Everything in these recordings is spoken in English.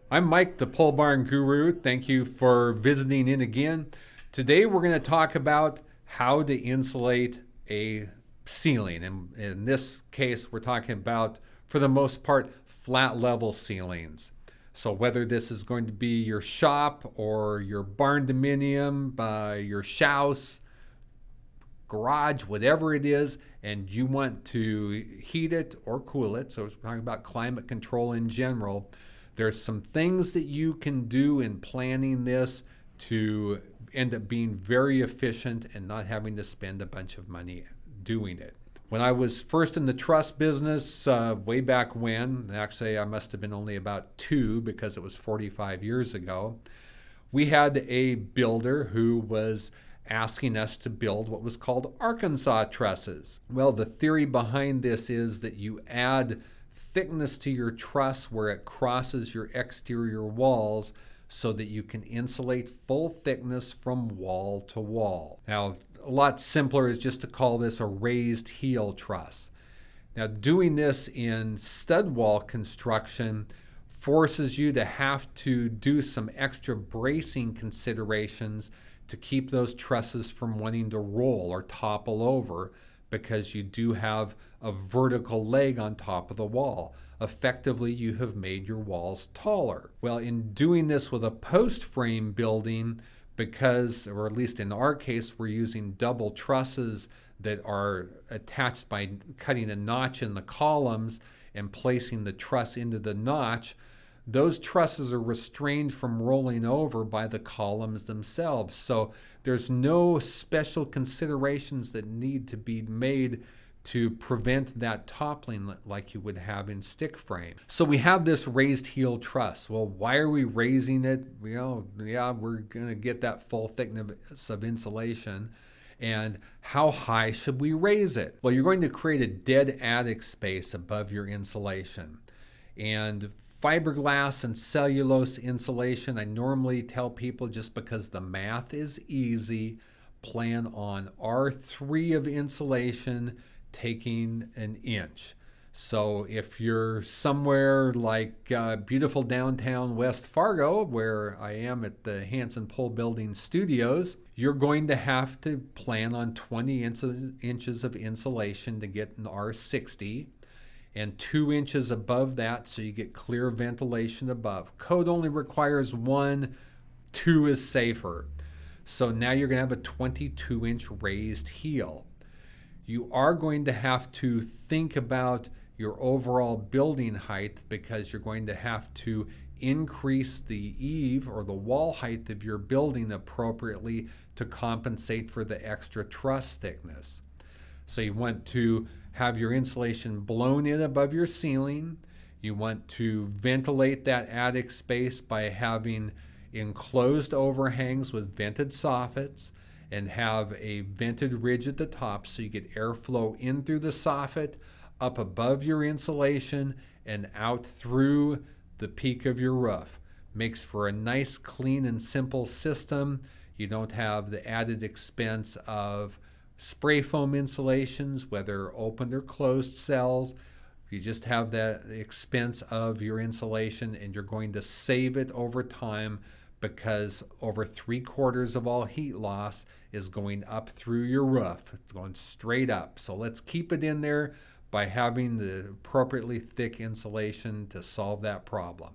I'm Mike, the Pole Barn Guru. Thank you for visiting in again. Today we're going to talk about how to insulate a ceiling. And in this case, we're talking about, for the most part, flat level ceilings. So whether this is going to be your shop or your barn dominium, your house, garage, whatever it is, and you want to heat it or cool it, so we're talking about climate control in general, there's some things that you can do in planning this to end up being very efficient and not having to spend a bunch of money doing it. When I was first in the truss business way back when, actually I must have been only about 2 because it was 45 years ago, we had a builder who was asking us to build what was called Arkansas trusses. Well, the theory behind this is that you add thickness to your truss where it crosses your exterior walls so that you can insulate full thickness from wall to wall. Now, a lot simpler is just to call this a raised heel truss. Now, doing this in stud wall construction forces you to have to do some extra bracing considerations to keep those trusses from wanting to roll or topple over, because you do have a vertical leg on top of the wall. Effectively, you have made your walls taller. Well, in doing this with a post frame building, because, or at least in our case, we're using double trusses that are attached by cutting a notch in the columns and placing the truss into the notch, those trusses are restrained from rolling over by the columns themselves. So there's no special considerations that need to be made to prevent that toppling like you would have in stick frame. So we have this raised heel truss. Well, why are we raising it? We're going to get that full thickness of insulation. And how high should we raise it? Well, you're going to create a dead attic space above your insulation. And fiberglass and cellulose insulation, I normally tell people, just because the math is easy, plan on R3 of insulation taking 1 inch. So if you're somewhere like beautiful downtown West Fargo, where I am at the Hanson Pole Building Studios, you're going to have to plan on 20 inches of insulation to get an R60. And 2 inches above that, so you get clear ventilation above. Code only requires 1, 2 is safer. So now you're going to have a 22-inch raised heel. You are going to have to think about your overall building height, because you're going to have to increase the eave or the wall height of your building appropriately to compensate for the extra truss thickness. So you want to have your insulation blown in above your ceiling. You want to ventilate that attic space by having enclosed overhangs with vented soffits, and have a vented ridge at the top so you get airflow in through the soffit, up above your insulation, and out through the peak of your roof. Makes for a nice, clean, and simple system. You don't have the added expense of spray foam insulations, whether open or closed cells. You just have that expense of your insulation, and you're going to save it over time, because over 3/4 of all heat loss is going up through your roof. It's going straight up. So let's keep it in there by having the appropriately thick insulation to solve that problem.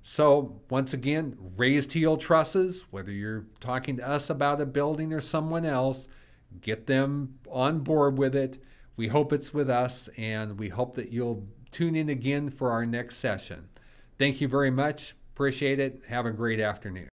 So once again, raised heel trusses, whether you're talking to us about a building or someone else, get them on board with it. We hope it's with us, and we hope that you'll tune in again for our next session. Thank you very much. Appreciate it. Have a great afternoon.